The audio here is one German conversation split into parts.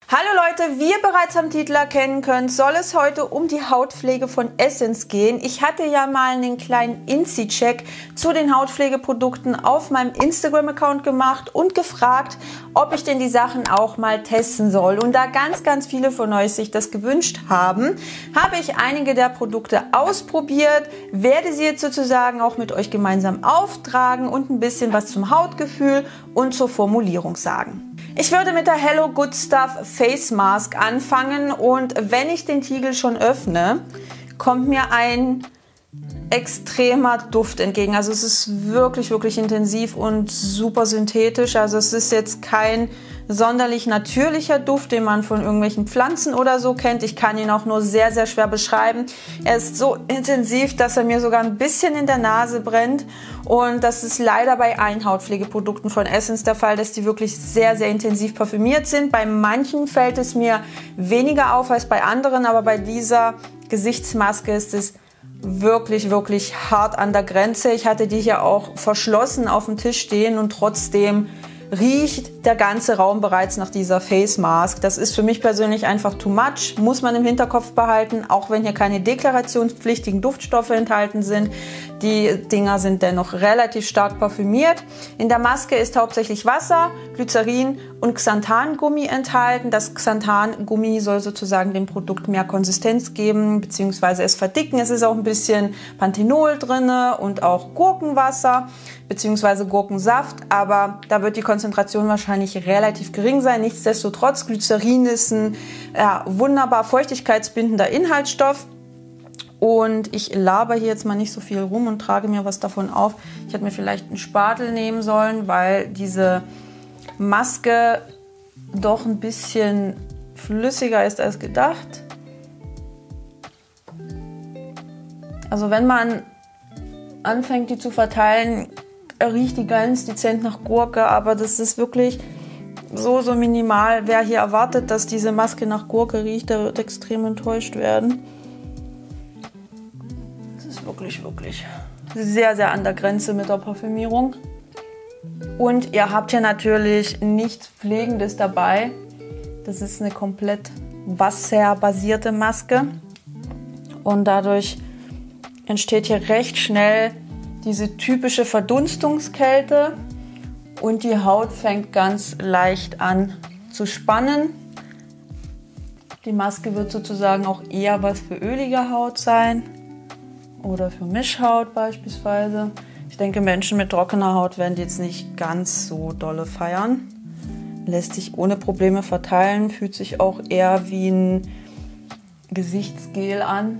Hallo Leute, wie ihr bereits am Titel erkennen könnt, soll es heute um die Hautpflege von Essence gehen. Ich hatte ja mal einen kleinen Insi-Check zu den Hautpflegeprodukten auf meinem Instagram-Account gemacht und gefragt, ob ich denn die Sachen auch mal testen soll. Und da ganz viele von euch sich das gewünscht haben, habe ich einige der Produkte ausprobiert, werde sie jetzt sozusagen auch mit euch gemeinsam auftragen und ein bisschen was zum Hautgefühl und zur Formulierung sagen. Ich würde mit der Hello Good Stuff Face Mask anfangen und wenn ich den Tiegel schon öffne, kommt mir ein extremer Duft entgegen. Also es ist wirklich intensiv und super synthetisch. Also es ist jetzt kein sonderlich natürlicher Duft, den man von irgendwelchen Pflanzen oder so kennt. Ich kann ihn auch nur sehr schwer beschreiben. Er ist so intensiv, dass er mir sogar ein bisschen in der Nase brennt. Und das ist leider bei allen Hautpflegeprodukten von Essence der Fall, dass die wirklich sehr intensiv parfümiert sind. Bei manchen fällt es mir weniger auf als bei anderen, aber bei dieser Gesichtsmaske ist es wirklich hart an der Grenze. Ich hatte die hier auch verschlossen auf dem Tisch stehen und trotzdem riecht der ganze Raum bereits nach dieser Face Mask. Das ist für mich persönlich einfach too much, muss man im Hinterkopf behalten, auch wenn hier keine deklarationspflichtigen Duftstoffe enthalten sind. Die Dinger sind dennoch relativ stark parfümiert. In der Maske ist hauptsächlich Wasser, Glycerin und Xanthangummi enthalten. Das Xanthangummi soll sozusagen dem Produkt mehr Konsistenz geben bzw. es verdicken. Es ist auch ein bisschen Panthenol drin und auch Gurkenwasser bzw. Gurkensaft, aber da wird die Konzentration wahrscheinlich relativ gering sein. Nichtsdestotrotz, Glycerin ist ein wunderbar feuchtigkeitsbindender Inhaltsstoff. Und ich laber hier jetzt mal nicht so viel rum und trage mir was davon auf. Ich hätte mir vielleicht einen Spatel nehmen sollen, weil diese Maske doch ein bisschen flüssiger ist als gedacht. Also wenn man anfängt, die zu verteilen, riecht die ganz dezent nach Gurke, aber das ist wirklich so minimal. Wer hier erwartet, dass diese Maske nach Gurke riecht, der wird extrem enttäuscht werden. Wirklich sehr an der Grenze mit der Parfümierung. Und ihr habt hier natürlich nichts Pflegendes dabei. Das ist eine komplett wasserbasierte Maske. Und dadurch entsteht hier recht schnell diese typische Verdunstungskälte. Und die Haut fängt ganz leicht an zu spannen. Die Maske wird sozusagen auch eher was für ölige Haut sein. Oder für Mischhaut beispielsweise. Ich denke, Menschen mit trockener Haut werden die jetzt nicht ganz so dolle feiern. Lässt sich ohne Probleme verteilen, fühlt sich auch eher wie ein Gesichtsgel an.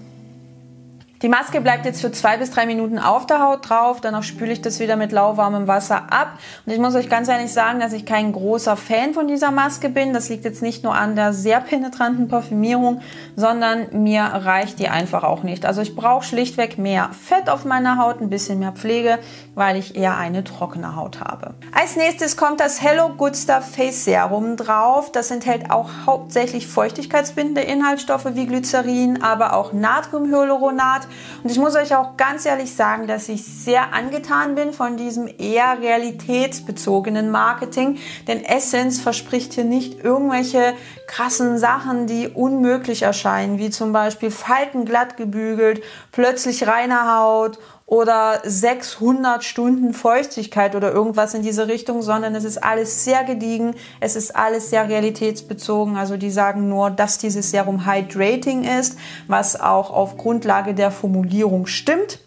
Die Maske bleibt jetzt für 2 bis 3 Minuten auf der Haut drauf, danach spüle ich das wieder mit lauwarmem Wasser ab. Und ich muss euch ganz ehrlich sagen, dass ich kein großer Fan von dieser Maske bin. Das liegt jetzt nicht nur an der sehr penetranten Parfümierung, sondern mir reicht die einfach auch nicht. Also ich brauche schlichtweg mehr Fett auf meiner Haut, ein bisschen mehr Pflege, weil ich eher eine trockene Haut habe. Als nächstes kommt das Hello Good Stuff Face Serum drauf. Das enthält auch hauptsächlich feuchtigkeitsbindende Inhaltsstoffe wie Glycerin, aber auch Natriumhyaluronat. Und ich muss euch auch ganz ehrlich sagen, dass ich sehr angetan bin von diesem eher realitätsbezogenen Marketing, denn Essence verspricht hier nicht irgendwelche krassen Sachen, die unmöglich erscheinen, wie zum Beispiel Falten glatt gebügelt, plötzlich reine Haut oder 600 Stunden Feuchtigkeit oder irgendwas in diese Richtung, sondern es ist alles sehr gediegen, es ist alles sehr realitätsbezogen. Also die sagen nur, dass dieses Serum Hydrating ist, was auch auf Grundlage der Formulierung stimmt.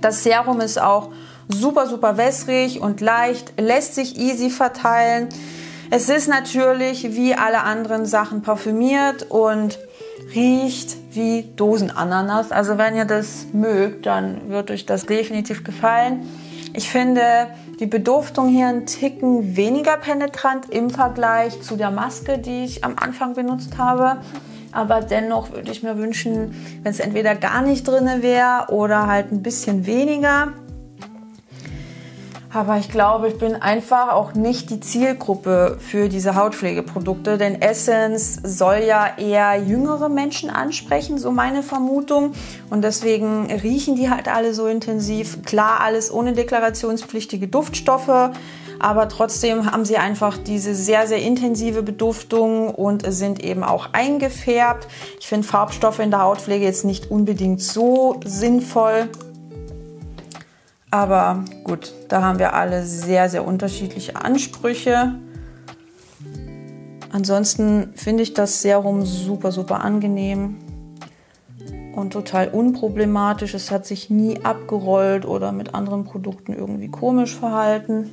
Das Serum ist auch super wässrig und leicht, lässt sich easy verteilen. Es ist natürlich wie alle anderen Sachen parfümiert und riecht wie Dosenananas. Also wenn ihr das mögt, dann wird euch das definitiv gefallen. Ich finde die Beduftung hier einen Ticken weniger penetrant im Vergleich zu der Maske, die ich am Anfang benutzt habe. Aber dennoch würde ich mir wünschen, wenn es entweder gar nicht drin wäre oder halt ein bisschen weniger. Aber ich glaube, ich bin einfach auch nicht die Zielgruppe für diese Hautpflegeprodukte, denn Essence soll ja eher jüngere Menschen ansprechen, so meine Vermutung. Und deswegen riechen die halt alle so intensiv. Klar, alles ohne deklarationspflichtige Duftstoffe, aber trotzdem haben sie einfach diese sehr, sehr intensive Beduftung und sind eben auch eingefärbt. Ich finde Farbstoffe in der Hautpflege jetzt nicht unbedingt so sinnvoll. Aber gut, da haben wir alle sehr, sehr unterschiedliche Ansprüche. Ansonsten finde ich das Serum super, super angenehm und total unproblematisch. Es hat sich nie abgerollt oder mit anderen Produkten irgendwie komisch verhalten.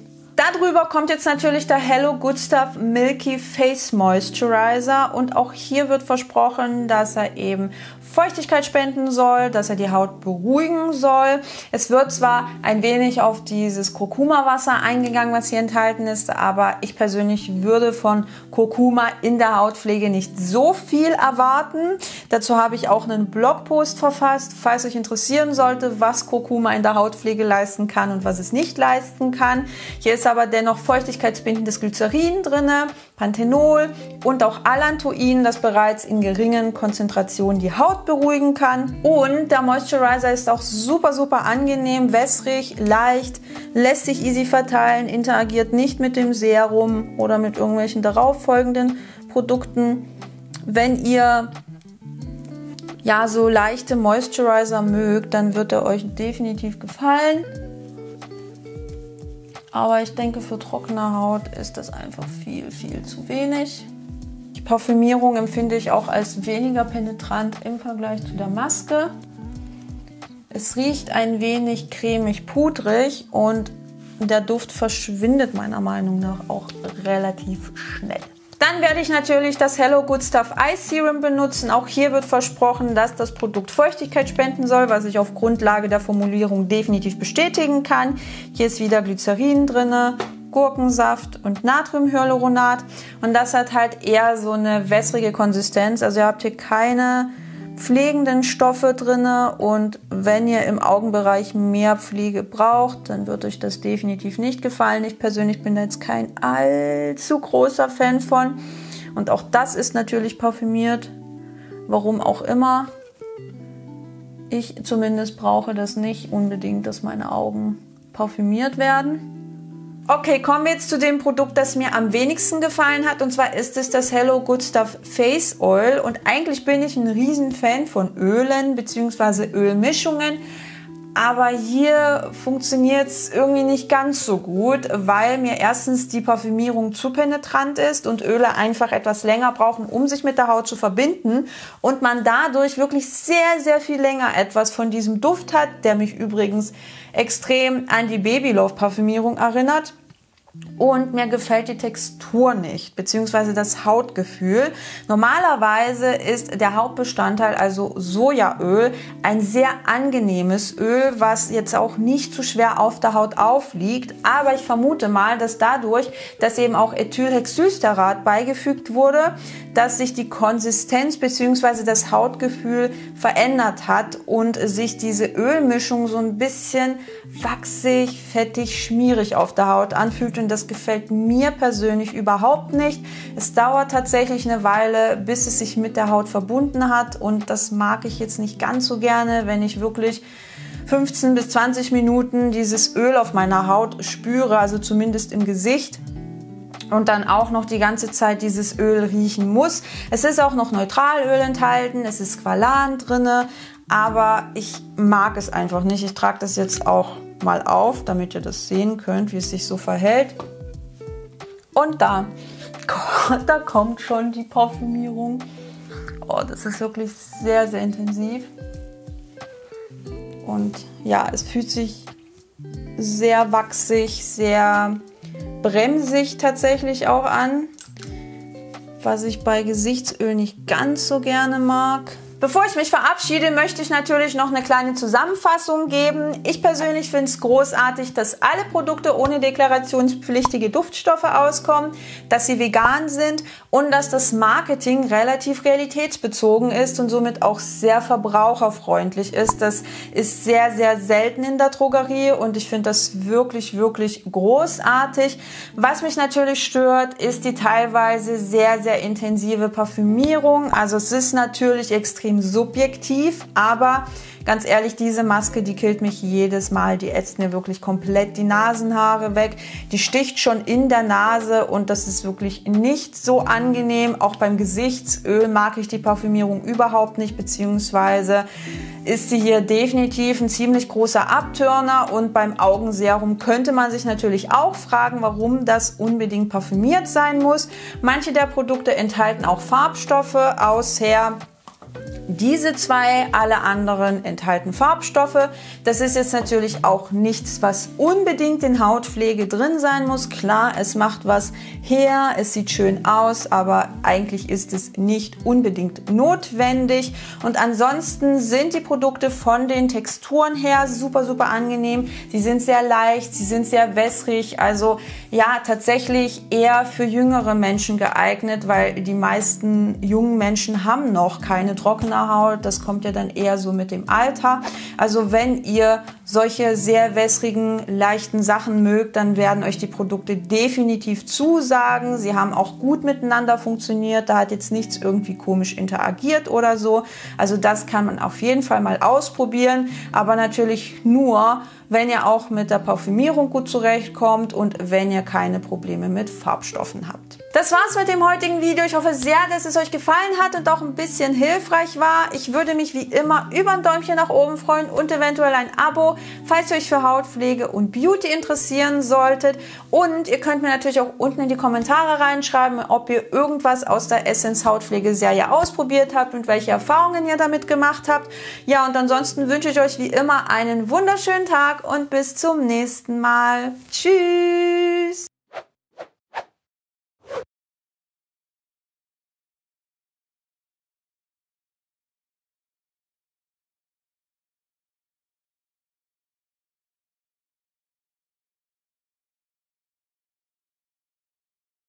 Darüber kommt jetzt natürlich der Hello Good Stuff Milky Face Moisturizer und auch hier wird versprochen, dass er eben Feuchtigkeit spenden soll, dass er die Haut beruhigen soll. Es wird zwar ein wenig auf dieses Kurkuma-Wasser eingegangen, was hier enthalten ist, aber ich persönlich würde von Kurkuma in der Hautpflege nicht so viel erwarten. Dazu habe ich auch einen Blogpost verfasst, falls euch interessieren sollte, was Kurkuma in der Hautpflege leisten kann und was es nicht leisten kann. Hier ist aber dennoch feuchtigkeitsbindendes Glycerin drin, Panthenol und auch Allantoin, das bereits in geringen Konzentrationen die Haut beruhigen kann. Und der Moisturizer ist auch super, super angenehm, wässrig, leicht, lässt sich easy verteilen, interagiert nicht mit dem Serum oder mit irgendwelchen darauffolgenden Produkten. Wenn ihr ja so leichte Moisturizer mögt, dann wird er euch definitiv gefallen. Aber ich denke, für trockene Haut ist das einfach viel, viel zu wenig. Die Parfümierung empfinde ich auch als weniger penetrant im Vergleich zu der Maske. Es riecht ein wenig cremig-pudrig und der Duft verschwindet meiner Meinung nach auch relativ schnell. Dann werde ich natürlich das Hello Good Stuff Eye Serum benutzen. Auch hier wird versprochen, dass das Produkt Feuchtigkeit spenden soll, was ich auf Grundlage der Formulierung definitiv bestätigen kann. Hier ist wieder Glycerin drin, Gurkensaft und Natriumhyaluronat. Und das hat halt eher so eine wässrige Konsistenz. Also ihr habt hier keine pflegenden Stoffe drin und wenn ihr im Augenbereich mehr Pflege braucht, dann wird euch das definitiv nicht gefallen. Ich persönlich bin da jetzt kein allzu großer Fan von und auch das ist natürlich parfümiert, warum auch immer. Ich zumindest brauche das nicht unbedingt, dass meine Augen parfümiert werden. Okay, kommen wir jetzt zu dem Produkt, das mir am wenigsten gefallen hat. Und zwar ist es das Hello Good Stuff Face Oil. Und eigentlich bin ich ein Riesenfan von Ölen bzw. Ölmischungen. Aber hier funktioniert es irgendwie nicht ganz so gut, weil mir erstens die Parfümierung zu penetrant ist und Öle einfach etwas länger brauchen, um sich mit der Haut zu verbinden. Und man dadurch wirklich sehr, sehr viel länger etwas von diesem Duft hat, der mich übrigens extrem an die Baby Love Parfümierung erinnert. Und mir gefällt die Textur nicht, beziehungsweise das Hautgefühl. Normalerweise ist der Hauptbestandteil, also Sojaöl, ein sehr angenehmes Öl, was jetzt auch nicht zu schwer auf der Haut aufliegt. Aber ich vermute mal, dass dadurch, dass eben auch Ethylhexylstearat beigefügt wurde, dass sich die Konsistenz beziehungsweise das Hautgefühl verändert hat und sich diese Ölmischung so ein bisschen wachsig, fettig, schmierig auf der Haut anfühlt. Und das gefällt mir persönlich überhaupt nicht. Es dauert tatsächlich eine Weile, bis es sich mit der Haut verbunden hat. Und das mag ich jetzt nicht ganz so gerne, wenn ich wirklich 15 bis 20 Minuten dieses Öl auf meiner Haut spüre, also zumindest im Gesicht. Und dann auch noch die ganze Zeit dieses Öl riechen muss. Es ist auch noch Neutralöl enthalten, es ist Squalan drin, aber ich mag es einfach nicht. Ich trage das jetzt auch mal auf, damit ihr das sehen könnt, wie es sich so verhält. Und da kommt schon die Parfümierung. Oh, das ist wirklich sehr, sehr intensiv. Und ja, es fühlt sich sehr wachsig, sehr bremsig tatsächlich auch an, was ich bei Gesichtsöl nicht ganz so gerne mag. Bevor ich mich verabschiede, möchte ich natürlich noch eine kleine Zusammenfassung geben. Ich persönlich finde es großartig, dass alle Produkte ohne deklarationspflichtige Duftstoffe auskommen, dass sie vegan sind und dass das Marketing relativ realitätsbezogen ist und somit auch sehr verbraucherfreundlich ist. Das ist sehr, sehr selten in der Drogerie und ich finde das wirklich, wirklich großartig. Was mich natürlich stört, ist die teilweise sehr, sehr intensive Parfümierung. Also es ist natürlich extrem extrem subjektiv, aber ganz ehrlich, diese Maske, die killt mich jedes Mal. Die ätzt mir wirklich komplett die Nasenhaare weg. Die sticht schon in der Nase und das ist wirklich nicht so angenehm. Auch beim Gesichtsöl mag ich die Parfümierung überhaupt nicht, beziehungsweise ist sie hier definitiv ein ziemlich großer Abtörner. Und beim Augenserum könnte man sich natürlich auch fragen, warum das unbedingt parfümiert sein muss. Manche der Produkte enthalten auch Farbstoffe, außer diese zwei, alle anderen enthalten Farbstoffe. Das ist jetzt natürlich auch nichts, was unbedingt in Hautpflege drin sein muss. Klar, es macht was her, es sieht schön aus, aber eigentlich ist es nicht unbedingt notwendig. Und ansonsten sind die Produkte von den Texturen her super, super angenehm. Sie sind sehr leicht, sie sind sehr wässrig. Also ja, tatsächlich eher für jüngere Menschen geeignet, weil die meisten jungen Menschen haben noch keine trockene Haut. Das kommt ja dann eher so mit dem Alter. Also wenn ihr solche sehr wässrigen, leichten Sachen mögt, dann werden euch die Produkte definitiv zusagen. Sie haben auch gut miteinander funktioniert. Da hat jetzt nichts irgendwie komisch interagiert oder so. Also das kann man auf jeden Fall mal ausprobieren. Aber natürlich nur, wenn ihr auch mit der Parfümierung gut zurechtkommt und wenn ihr keine Probleme mit Farbstoffen habt. Das war's mit dem heutigen Video. Ich hoffe sehr, dass es euch gefallen hat und auch ein bisschen hilfreich war. Ich würde mich wie immer über ein Däumchen nach oben freuen und eventuell ein Abo, falls ihr euch für Hautpflege und Beauty interessieren solltet. Und ihr könnt mir natürlich auch unten in die Kommentare reinschreiben, ob ihr irgendwas aus der Essence Hautpflegeserie ausprobiert habt und welche Erfahrungen ihr damit gemacht habt. Ja, und ansonsten wünsche ich euch wie immer einen wunderschönen Tag und bis zum nächsten Mal. Tschüss!